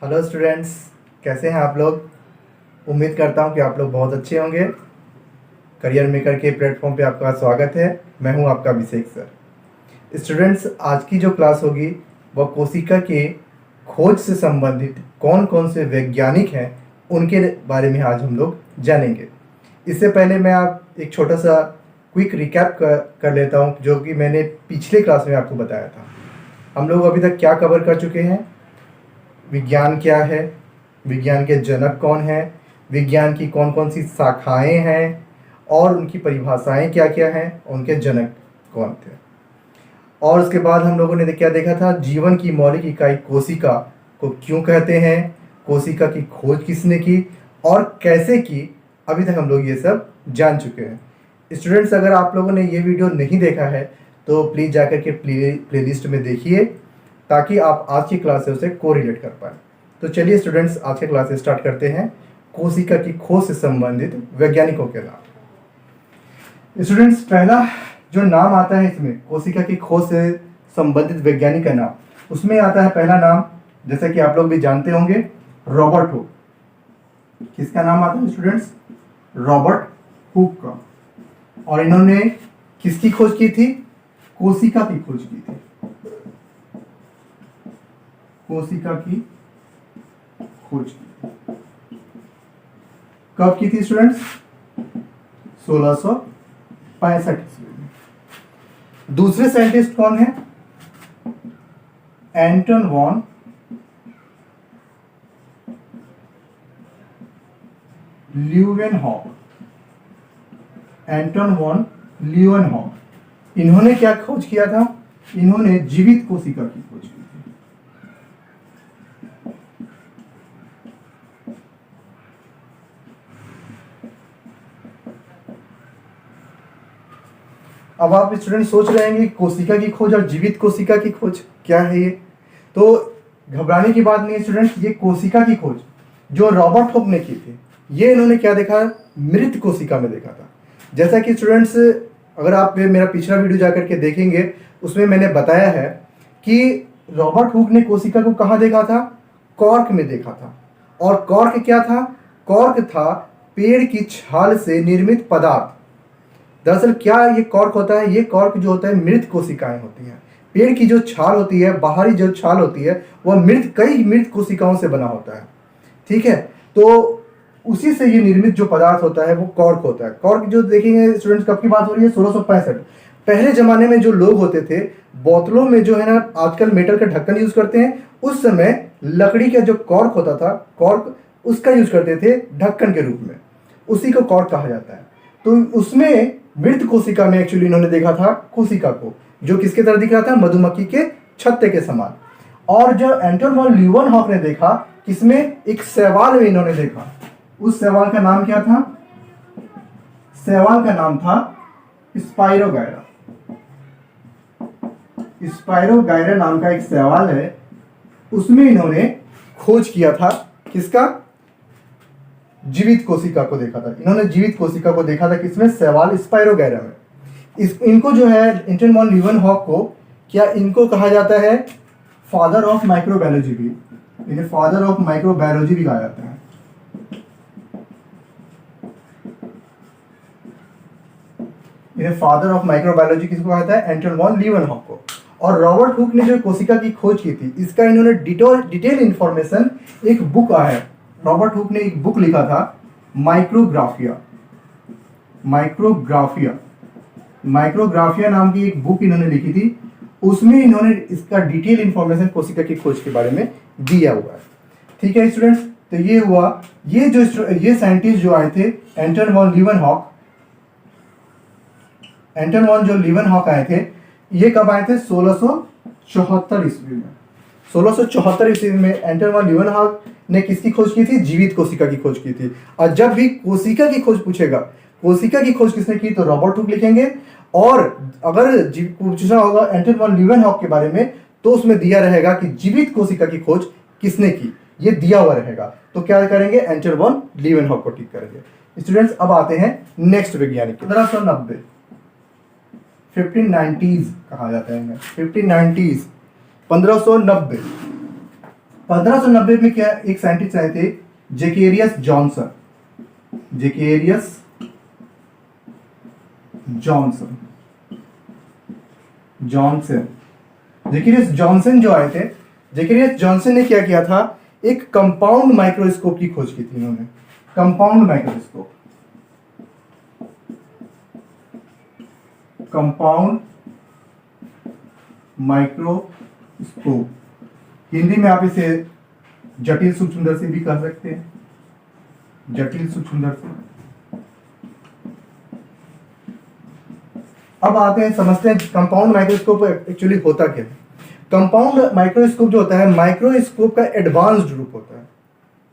Hello students, कैसे हैं आप लोग। उम्मीद करता हूं कि आप लोग बहुत अच्छे होंगे। करियर मेकर के प्लेटफॉर्म पे आपका स्वागत है। मैं हूं आपका अभिषेक सर। स्टूडेंट्स, आज की जो क्लास होगी वह कोशिका के खोज से संबंधित कौन कौन से वैज्ञानिक हैं उनके बारे में आज हम लोग जानेंगे। इससे पहले मैं आप एक छोटा सा क्विक रिकैप कर लेता हूं, जो कि मैंने पिछले क्लास में आपको बताया था। हम लोग अभी तक क्या कवर कर चुके हैं। विज्ञान क्या है, विज्ञान के जनक कौन हैं, विज्ञान की कौन कौन सी शाखाएं हैं और उनकी परिभाषाएं क्या क्या हैं, उनके जनक कौन थे। और उसके बाद हम लोगों ने क्या देखा था, जीवन की मौलिक इकाई कोशिका को क्यों कहते हैं, कोशिका की खोज किसने की और कैसे की। अभी तक हम लोग ये सब जान चुके हैं। स्टूडेंट्स, अगर आप लोगों ने ये वीडियो नहीं देखा है तो प्लीज़ जाकर के प्लेलिस्ट में देखिए, ताकि आप आज की क्लास से उसे कोरिलेट कर पाए। तो चलिए स्टूडेंट्स, आज के क्लास स्टार्ट करते हैं कोशिका की खोज से संबंधित वैज्ञानिकों के नाम। स्टूडेंट्स, पहला जो नाम आता है इसमें कोशिका की खोज से संबंधित वैज्ञानिक का नाम, उसमें आता है पहला नाम, जैसा कि आप लोग भी जानते होंगे, रॉबर्ट हुक। किसका नाम आता है स्टूडेंट्स? रॉबर्ट हुक का। और इन्होंने किसकी खोज की थी? कोशिका की खोज की थी। कोशिका की खोज की। कब की थी स्टूडेंट्स? 1665 ईस्वी में। दूसरे साइंटिस्ट कौन है? एंटन वॉन ल्यूवेनहॉक। एंटन वॉन ल्यूवेनहॉक। इन्होंने क्या खोज किया था? इन्होंने जीवित कोशिका की खोज की थी। अब आप स्टूडेंट सोच रहे हैं कि कोशिका की खोज और जीवित कोशिका की खोज क्या है ये। तो घबराने की बात नहीं है स्टूडेंट्स। ये कोशिका की खोज जो रॉबर्ट हुक ने की थी, ये इन्होंने क्या देखा? मृत कोशिका में देखा था। जैसा कि स्टूडेंट्स, अगर आप मेरा पिछला वीडियो जाकर के देखेंगे, उसमें मैंने बताया है कि रॉबर्ट हुक ने कोशिका को कहाँ देखा था? कॉर्क में देखा था। और कॉर्क क्या था? कॉर्क था पेड़ की छाल से निर्मित पदार्थ। दरअसल क्या ये कॉर्क होता है? ये कॉर्क जो होता है मृत कोशिकाएं होती हैं। पेड़ की जो छाल होती है, बाहरी जो छाल होती है, वह कई मृत कोशिकाओं से बना होता है। ठीक है, तो उसी से ये निर्मित जो पदार्थ होता है वो कॉर्क होता है। कॉर्क जो देखेंगे स्टूडेंट्स, कब की बात हो रही है? 1665। पहले जमाने में जो लोग होते थे, बोतलों में जो है ना आजकल मेटल का ढक्कन यूज करते हैं, उस समय लकड़ी का जो कॉर्क होता था, कॉर्क, उसका यूज करते थे ढक्कन के रूप में। उसी को कॉर्क कहा जाता है। तो उसमें मृत कोशिका में एक्चुअली इन्होंने देखा था कोशिका को, जो किसके तरह दिख रहा था? मधुमक्खी के छत्ते के समान। और जो एंटन वॉन ल्यूवेनहॉक ने देखा, किसमें? एक शैवाल में इन्होंने देखा। उस शैवाल का नाम क्या था? शैवाल का नाम था स्पाइरोगायरा। स्पाइरोगायरा नाम का एक शैवाल है, उसमें इन्होंने खोज किया था। किसका? जीवित कोशिका को देखा था। इन्होंने जीवित कोशिका को देखा था किसमें? शैवाल स्पाइरोगायरा में। इनको जो है एंटन वॉन ल्यूवेनहॉक को, क्या इनको कहा जाता है फादर ऑफ माइक्रोबायोलॉजी भी? इन्हें फादर ऑफ माइक्रोबायोलॉजी भी कहा जाता है। इन्हें फादर ऑफ माइक्रोबायोलॉजी किसको कहा जाता है? एंटन वॉन ल्यूवेनहॉक को। और रॉबर्ट हुक ने जो कोशिका की खोज की थी, इसका इन्होंने डिटेल इंफॉर्मेशन, एक बुक है, रॉबर्ट हुक ने एक बुक लिखा था, माइक्रोग्राफिया। माइक्रोग्राफिया नाम की एक बुक इन्होंने लिखी थी। उसमें इन्होंने इसका डिटेल इंफॉर्मेशन कोशिका की खोज के बारे में दिया हुआ है। ठीक है स्टूडेंट्स, तो ये हुआ। ये साइंटिस्ट जो आए थे, एंटन वॉन ल्यूवेनहॉक आए थे। ये कब आए थे? 1674 ईस्वी में। 1674 ईस्वी में एंटन वॉन ल्यूवेनहॉक ने किसकी खोज की थी? जीवित कोशिका की खोज की थी। और जब भी कोशिका की खोज पूछेगा, कोशिका की खोज किसने की, तो रॉबर्ट हुक लिखेंगे। और अगर पूछना होगा एंटन वॉन ल्यूवेनहॉक के बारे में, तो उसमें दिया रहेगा कि जीवित कोशिका की खोज किसने की, ये दिया हुआ रहेगा। तो क्या करेंगे? एंटन वॉन ल्यूवेनहॉक को टिक करेंगे। स्टूडेंट्स, अब आते हैं नेक्स्ट वैज्ञानिक। 1590 1590s कहा जाता है, 1590s 1590। 1590 में क्या एक साइंटिस्ट आए थे, जेकेरियस जॉनसन। जेकेरियस जॉनसन जॉनसन जेकेरियस जॉनसन जो आए थे, जेकेरियस जॉनसन ने क्या किया था, एक कंपाउंड माइक्रोस्कोप की खोज की थी इन्होंने। Compound microscope, compound microscope, Hindi में आप इसे जटिल सूक्ष्मदर्शी भी कह सकते हैं, जटिल सूक्ष्मदर्शी। अब आते हैं, समझते हैं कंपाउंड माइक्रोस्कोप एक्चुअली होता क्या है। कंपाउंड माइक्रोस्कोप जो होता है, माइक्रोस्कोप का एडवांस्ड रूप होता है।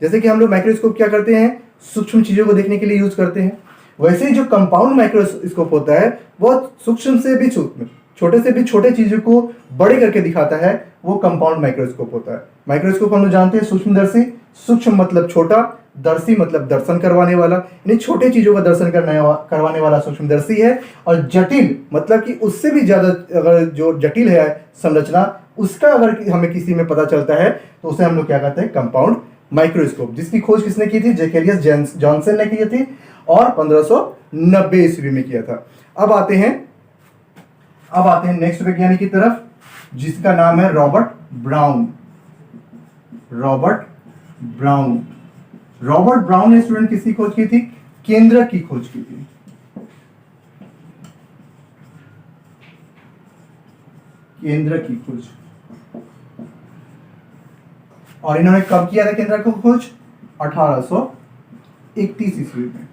जैसे कि हम लोग माइक्रोस्कोप क्या करते हैं, सूक्ष्म चीजों को देखने के लिए यूज करते हैं, वैसे ही जो कंपाउंड माइक्रोस्कोप होता है वो सूक्ष्म से भी सूक्ष्म, छोटे से भी छोटे चीजों को बड़े करके दिखाता है, वो कंपाउंड माइक्रोस्कोप होता है। माइक्रोस्कोप हम लोग जानते हैं सूक्ष्मदर्शी, सूक्ष्म मतलब छोटा, दर्शी मतलब दर्शन करवाने वाला, यानी छोटे चीजों का दर्शन करवाने वाला सूक्ष्मदर्शी है। और जटिल मतलब कि उससे भी ज्यादा अगर जो जटिल है संरचना, उसका अगर हमें किसी में पता चलता है तो उसे हम लोग क्या कहते हैं, कंपाउंड माइक्रोस्कोप, जिसकी खोज किसने की थी, जेकेरियस जॉनसन ने की थी और 1590 ईस्वी में किया था। अब आते हैं नेक्स्ट वैज्ञानिक की तरफ, जिसका नाम है रॉबर्ट ब्राउन। रॉबर्ट ब्राउन ने स्टूडेंट किसकी खोज की थी, केंद्रक की खोज की थी। केंद्रक की खोज, और इन्होंने कब किया था केंद्रक की खोज, 1831 ईस्वी में।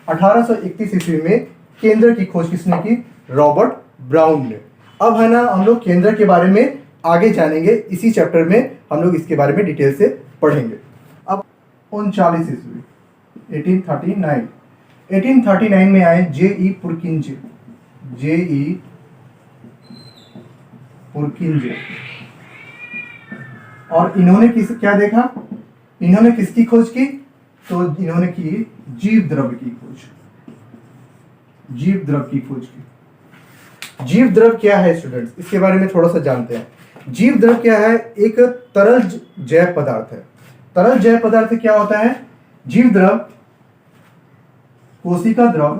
1831 ईस्वी में केंद्रक की खोज किसने की, रॉबर्ट ब्राउन ने। अब है ना, हम लोग केंद्रक के बारे में आगे जानेंगे, इसी चैप्टर में हम लोग इसके बारे में डिटेल से पढ़ेंगे। अब 39 ईस्वी 1839 में आए जे.ई. पुरकिंजे। जे.ई. पुरकिंजे, और इन्होंने क्या देखा, इन्होंने किसकी खोज की, तो इन्होंने की जीव द्रव की खोज। जीव द्रव की खोज की। जीव द्रव क्या है स्टूडेंट्स, इसके बारे में थोड़ा सा जानते हैं। जीव द्रव क्या है, एक तरल जैव पदार्थ है। तरल जैव पदार्थ क्या होता है, जीव द्रव, कोशिका द्रव,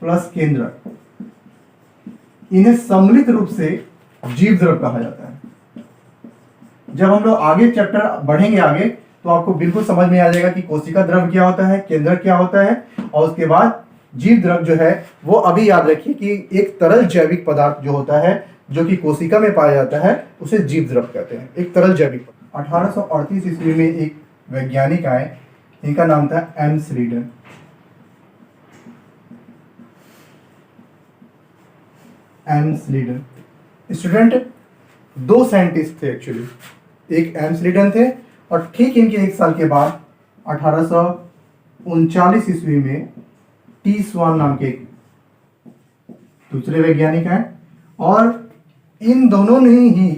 प्लस केंद्रक, इन्हें सम्मिलित रूप से जीव द्रव कहा जाता है। जब हम लोग आगे चैप्टर बढ़ेंगे आगे, तो आपको बिल्कुल समझ में आ जाएगा कि कोशिका द्रव क्या होता है, केंद्रक क्या होता है, और उसके बाद जीव द्रव जो है वो, अभी याद रखिए कि एक तरल जैविक पदार्थ जो होता है, जो कि कोशिका में पाया जाता है, उसे जीव द्रव कहते हैं, एक तरल जैविक। 1838 ईस्वी में एक वैज्ञानिक आए, इनका नाम था M Schleiden. M Schleiden student, दो साइंटिस्ट थे एक्चुअली, एक एम स्लीडन थे, और ठीक इनके एक साल के बाद 1839 ईस्वी में टी स्वान नाम के दूसरे वैज्ञानिक हैं, और इन दोनों ने ही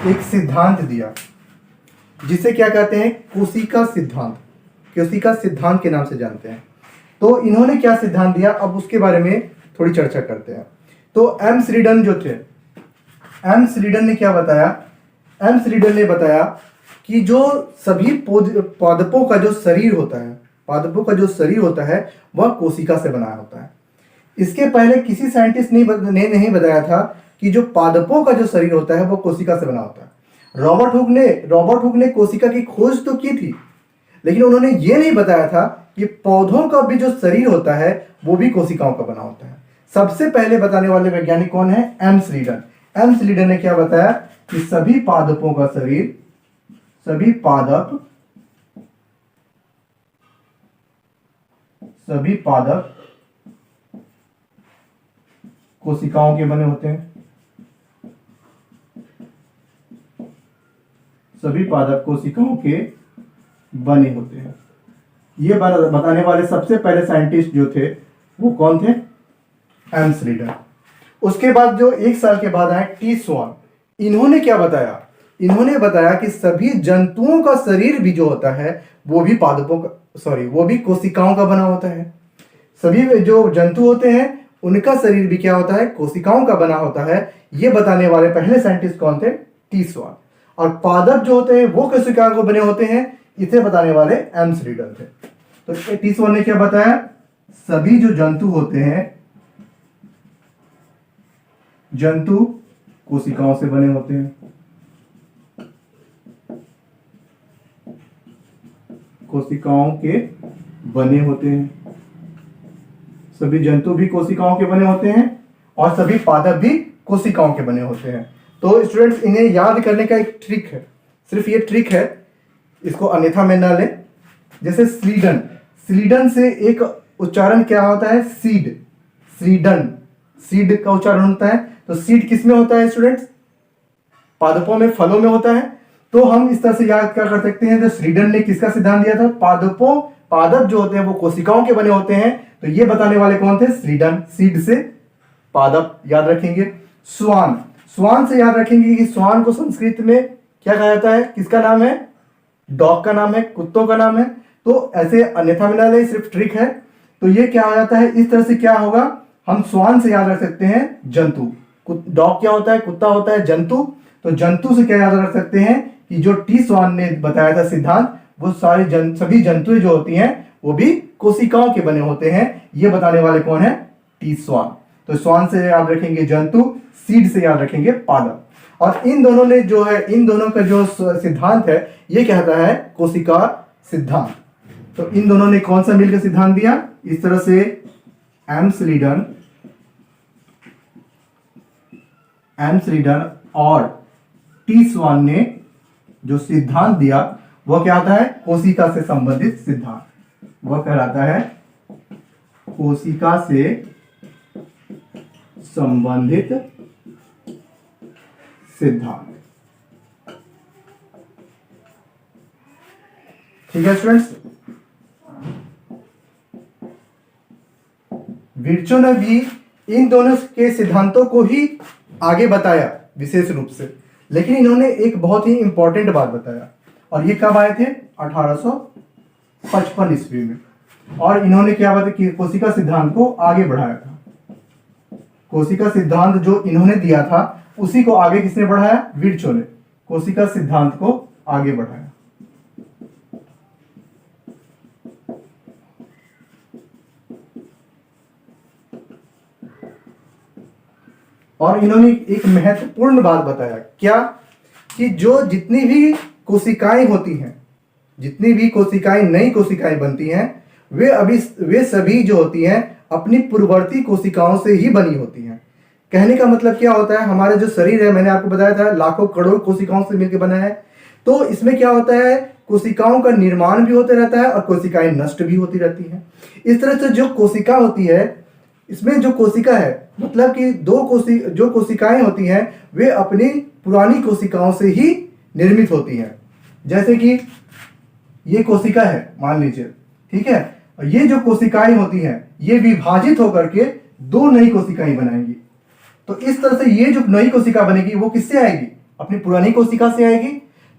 एक सिद्धांत दिया जिसे क्या कहते हैं, कोशिका सिद्धांत। कोशिका सिद्धांत के नाम से जानते हैं। तो इन्होंने क्या सिद्धांत दिया, अब उसके बारे में थोड़ी चर्चा करते हैं। तो एम स्लीडन जो थे, एम स्लीडन ने क्या बताया, एम स्लीडन ने बताया कि जो सभी पादपों का जो शरीर होता है, पादपों का जो शरीर होता है वह कोशिका से बना होता है। इसके पहले किसी साइंटिस्ट ने नहीं बताया था कि जो पादपों का जो शरीर होता है वो कोशिका से बना होता है। रॉबर्ट हुक ने कोशिका की खोज तो की थी, लेकिन उन्होंने ये नहीं बताया था कि पौधों का भी जो शरीर होता है वो भी कोशिकाओं का बना होता है। सबसे पहले बताने वाले वैज्ञानिक कौन है, एम स्लीडन। एम स्लीडन ने क्या बताया कि सभी पादपों का शरीर, सभी पादप कोशिकाओं के बने होते हैं। सभी पादप कोशिकाओं के बने होते हैं। ये बताने वाले सबसे पहले साइंटिस्ट जो थे वो कौन थे, एम स्लीडन। उसके बाद जो एक साल के बाद आए टी स्वान। इन्होंने क्या बताया, इन्होंने बताया कि सभी जंतुओं का शरीर भी जो होता है वो भी वो भी कोशिकाओं का बना होता है। सभी जो जंतु होते हैं उनका शरीर भी क्या होता है, कोशिकाओं का बना होता है। ये बताने वाले पहले साइंटिस्ट कौन थे? टी स्वान। और पादप जो होते हैं वो कोशिकाओं को बने होते हैं, इसे बताने वाले एम स्लीडन थे। तो टी स्वान ने क्या बताया? सभी जो जंतु होते हैं, जंतु कोशिकाओं से बने होते हैं। कोशिकाओं के बने होते हैं। सभी जंतु भी कोशिकाओं के बने होते हैं और सभी पादप भी कोशिकाओं के बने होते हैं। तो स्टूडेंट्स, इन्हें याद करने का एक ट्रिक है, सिर्फ ये ट्रिक है, इसको अन्यथा में ना ले। जैसे स्लीडन, स्लीडन से एक उच्चारण क्या होता है? सीड। स्लीडन, सीड का उच्चारण होता है। तो सीड किस में होता है स्टूडेंट्स? पादपों में, फलों में होता है। तो हम इस तरह से याद क्या कर सकते हैं? तो स्लीडन ने किसका सिद्धांत दिया था? पादप जो होते हैं वो कोशिकाओं के बने होते हैं। तो ये बताने वाले कौन थे? स्लीडन। सीड से पादप याद रखेंगे। स्वान, स्वान से याद रखेंगे कि स्वान को संस्कृत में क्या कहा जाता है? किसका नाम है? डॉग का नाम है, कुत्तों का नाम है। तो ऐसे अन्यथा में ना ले, सिर्फ ट्रिक है। तो ये क्या हो जाता है? इस तरह से क्या होगा? हम स्वान से याद रख सकते हैं जंतु। डॉग क्या होता है? कुत्ता होता है। जंतु, तो जंतु से क्या याद रख सकते हैं कि जो टी स्वान ने बताया था सिद्धांत, वो सभी जंतु जो होती हैं वो भी कोशिकाओं के बने होते हैं। ये बताने वाले कौन है? टी स्वान। तो स्वान से याद रखेंगे जंतु, सीड से याद रखेंगे पादप। और इन दोनों ने जो है, इन दोनों का जो सिद्धांत है ये कहता है कोशिका सिद्धांत। तो इन दोनों ने कौन सा मिलकर सिद्धांत दिया? इस तरह से एम स्लीडन और टी स्वान ने जो सिद्धांत दिया वह क्या होता है? कोशिका से संबंधित सिद्धांत। वह कहलाता है कोशिका से संबंधित सिद्धांत। ठीक है स्टूडेंट्स, विर्चो ने भी इन दोनों के सिद्धांतों को ही आगे बताया विशेष रूप से, लेकिन इन्होंने एक बहुत ही इंपॉर्टेंट बात बताया। और ये कब आए थे? 1855 ईस्वी में। और इन्होंने क्या बताया कि कोशिका सिद्धांत को आगे बढ़ाया था। कोशिका सिद्धांत जो इन्होंने दिया था उसी को आगे किसने बढ़ाया? विर्चो ने कोशिका सिद्धांत को आगे बढ़ाया। और इन्होंने एक महत्वपूर्ण बात बताया, क्या? कि जो जितनी भी कोशिकाएं होती हैं, जितनी भी कोशिकाएं, नई कोशिकाएं बनती हैं, वे सभी जो होती हैं अपनी पूर्ववर्ती कोशिकाओं से ही बनी होती हैं। कहने का मतलब क्या होता है? हमारा जो शरीर है, मैंने आपको बताया था, लाखों करोड़ कोशिकाओं से मिलकर बना है। तो इसमें क्या होता है? कोशिकाओं का निर्माण भी होता रहता है और कोशिकाएं नष्ट भी होती रहती हैं। इस तरह से जो कोशिका होती है, इसमें जो कोशिका है, मतलब कि जो कोशिकाएं होती हैं वे अपनी पुरानी कोशिकाओं से ही निर्मित होती हैं। जैसे कि ये कोशिका है, मान लीजिए, ठीक है, और ये जो कोशिकाएं होती हैं ये विभाजित होकर के दो नई कोशिकाएं बनाएंगी। तो इस तरह से ये जो नई कोशिका बनेगी वो किससे आएगी? अपनी पुरानी कोशिका से आएगी।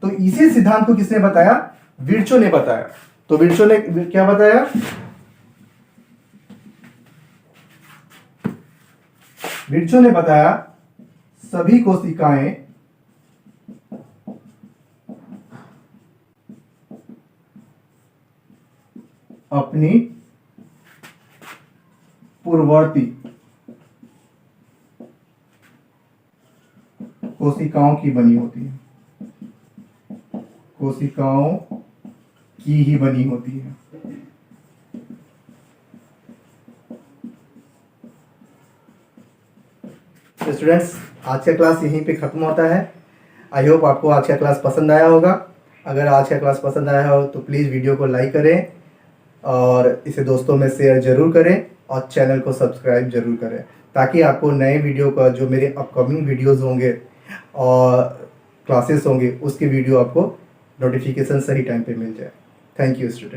तो इसी सिद्धांत को किसने बताया? विर्चो ने बताया। तो विर्चो ने क्या बताया? विर्चो ने बताया सभी कोशिकाएं अपनी पूर्ववर्ती कोशिकाओं की बनी होती है, कोशिकाओं की ही बनी होती है। स्टूडेंट्स, आज का क्लास यहीं पे ख़त्म होता है। आई होप आपको आज का क्लास पसंद आया होगा। अगर आज का क्लास पसंद आया हो तो प्लीज़ वीडियो को लाइक करें और इसे दोस्तों में शेयर ज़रूर करें और चैनल को सब्सक्राइब ज़रूर करें, ताकि आपको नए वीडियो का, जो मेरे अपकमिंग वीडियोज़ होंगे और क्लासेस होंगे, उसकी वीडियो आपको नोटिफिकेशन सही टाइम पे मिल जाए। Thank you student.